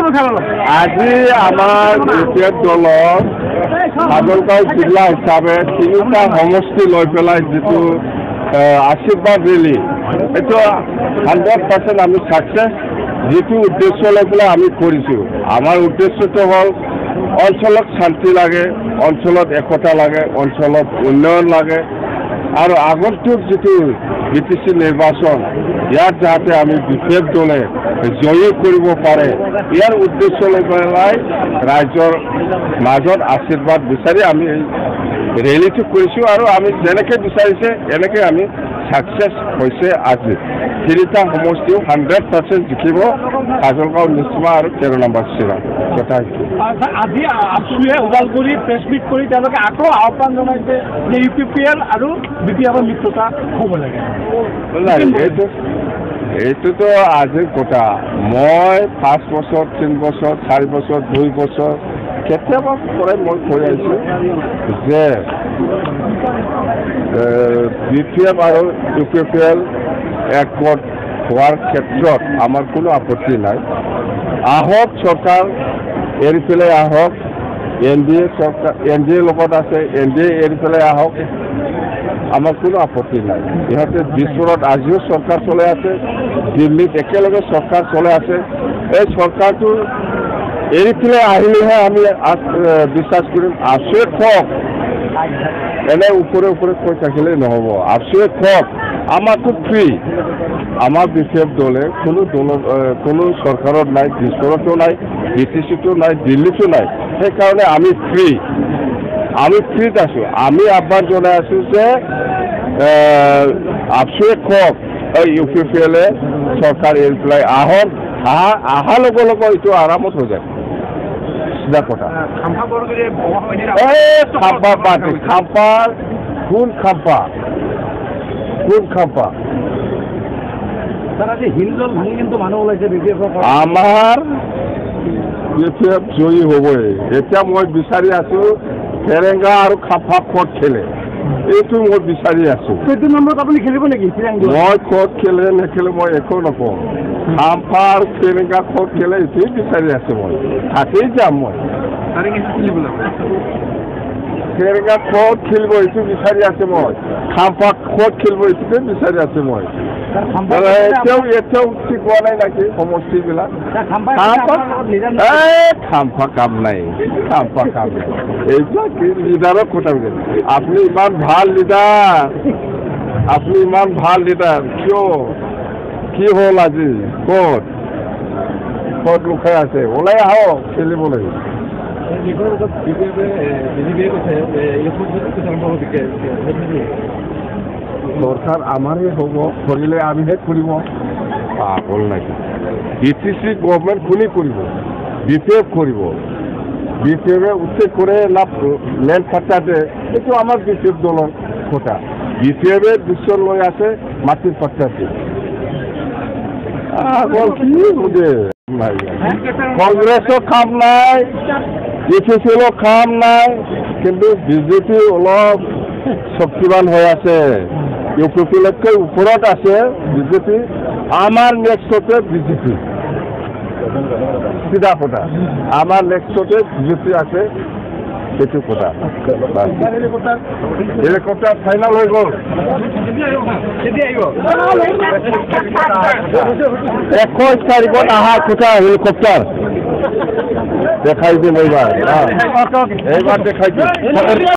আজি আমাৰ বিপিএফ দলৰ মাজলগাঁও জিলা হিচাপে তিনিটা সমষ্টি লৈ পেলাই যিটো আশীৰ্বাদ ৰেলী এইটো 100% আমি সাকসেস যিটো উদ্দেশ্য লৈ পেলাই আমি কৰিছোঁ। আমাৰ উদ্দেশ্যটো হ'ল অঞ্চলত শান্তি লাগে, অঞ্চলত একতা লাগে, অঞ্চলত উন্নয়ন লাগে আৰু আগন্তুক যিটো বিটিসি নিৰ্বাচন ইয়াত যাতে আমি বিপিএফ দলে জয়ী কৰিব পাৰে ইয়াৰ উদ্দেশ্য লৈ পেলাই ৰাজ্যৰ মাজত আশীৰ্বাদ বিচাৰি আমি ৰেলীটো কৰিছোঁ আৰু আমি যেনেকৈ বিচাৰিছে এনেকৈ আমি সাকসেস হৈছে। আজি তিনিটা সমষ্টিও 100% জিকিব, মাজলগাঁও, নিশ্চিমা আৰু 13 নম্বৰ চিৰাং। কথা আজি আপচুৱে ওদালগুৰি প্ৰেছ মিট কৰি তেওঁলোকে আকৌ আহ্বান জনাইছে যে UPPL আৰু BPFৰ মিত্ৰতা হ'ব লাগে। এইটোতো আজিৰ কথা। মই 5 বছৰ, 3 বছৰ, 4 বছৰ, 2 বছৰ কেতিয়াবা পৰাই মই কৈ আহিছোঁ যে BPF আৰু UPPL একগোট হোৱাৰ ক্ষেত্ৰত আমাৰ কোনো আপত্তি নাই। আহক চৰকাৰ এৰি পেলাই আহক, NDA চৰকাৰ NDA লগত আছে, NDA এৰি পেলাই আহক, আমাৰ কোনো আপত্তি নাই। ইহঁতে দিছপুৰত আজিও চৰকাৰ চলাই আছে, দিল্লীত একেলগে চৰকাৰ চলাই আছে। এই চৰকাৰটো এৰি পেলাই আহিলেহে আমি বিশ্বাস কৰিম। আপচুৱে কওক, এনে ওপৰে ওপৰে কৈ থাকিলেই নহ'ব। আপচুৱে কওক, আমাৰতো ফ্ৰী। আমাৰ BPF দলে কোনো চৰকাৰত নাই, দিছপুৰতো নাই, BTCতো নাই, দিল্লীতো নাই। সেইকাৰণে আমি ফ্ৰী, আমি ফ্ৰীত আছোঁ। আমি আহ্বান জনাই আছোঁ যে আপচুৱে কওক UPPL চৰকাৰ এৰি পেলাই আহক, অহাৰ লগে লগে এইটো আৰামত হৈ যায়। চিধা কথা। খাম্পা পাৰ্টি, খাম্পাৰ কোন খাম্পা, কোন খাম্পা? আমাৰ BPF জয়ী হ'বই। এতিয়া মই বিচাৰি আছোঁ ফেৰেংগা আৰু খাম্পা ক'ত খেলে, এইটো মই বিচাৰি আছোঁ। সেইটো নম্বৰত আপুনি খেলিব নেকি? মই ক'ত খেলে নেখেলে মই একো নকওঁ। খাম্পা আৰু ফেৰেংগা ক'ত খেলে এইটোৱে বিচাৰি আছোঁ। মই থাকেই যাম। মই ফেৰেংগা ক'ত খেলিব এইটো বিচাৰি আছোঁ। মই খাম্পা ক'ত খেলিব এইটোকে বিচাৰি আছোঁ। মই এতিয়াও ঠিক হোৱা নাই নেকি সমষ্টিবিলাক? খাম্পা কাম নাই, খাম্পা কাম নাই। এইবিলাক লিডাৰৰ কথা বোলে। আপুনি ইমান ভাল লিডাৰ, আপুনি ইমান ভাল লিডাৰ, কি হ'ল আজি? ক'ত লুকাই আছে? ওলাই আহক খেলিবলৈ। চৰকাৰ আমাৰে হ'ব, কৰিলে আমিহে কৰিব। পাগল নাকি? BTC গভৰ্ণমেণ্ট কোনে কৰিব? BPF কৰিব। BPF উচ্ছেদ কৰে না লেণ্ড ফাটা দে, এইটো আমাৰ BPF দলৰ কথা। BPF ডিচিশ্যন লৈ আছে মাটিৰ পাট্টা দিয়ে। কি বুঝে কংগ্ৰেছৰ কাম নাই, BPCLৰ কাম নাই, কিন্তু বিজেপি অলপ শক্তিবান হৈ আছে। UPPLতকৈ ওপৰত আছে বিজেপি। আমাৰ নেক্সটতে বিজেপি। চিধা কথা, আমাৰ নেক্সটতে বিজেপি আছে, সেইটো কথা। হেলিকপ্টাৰ ফাইনেল হৈ গ'ল। 21 তাৰিখত অহা কথা হেলিকপ্টাৰ দেখাই দিম এইবাৰ। এইবাৰ দেখাই দিম।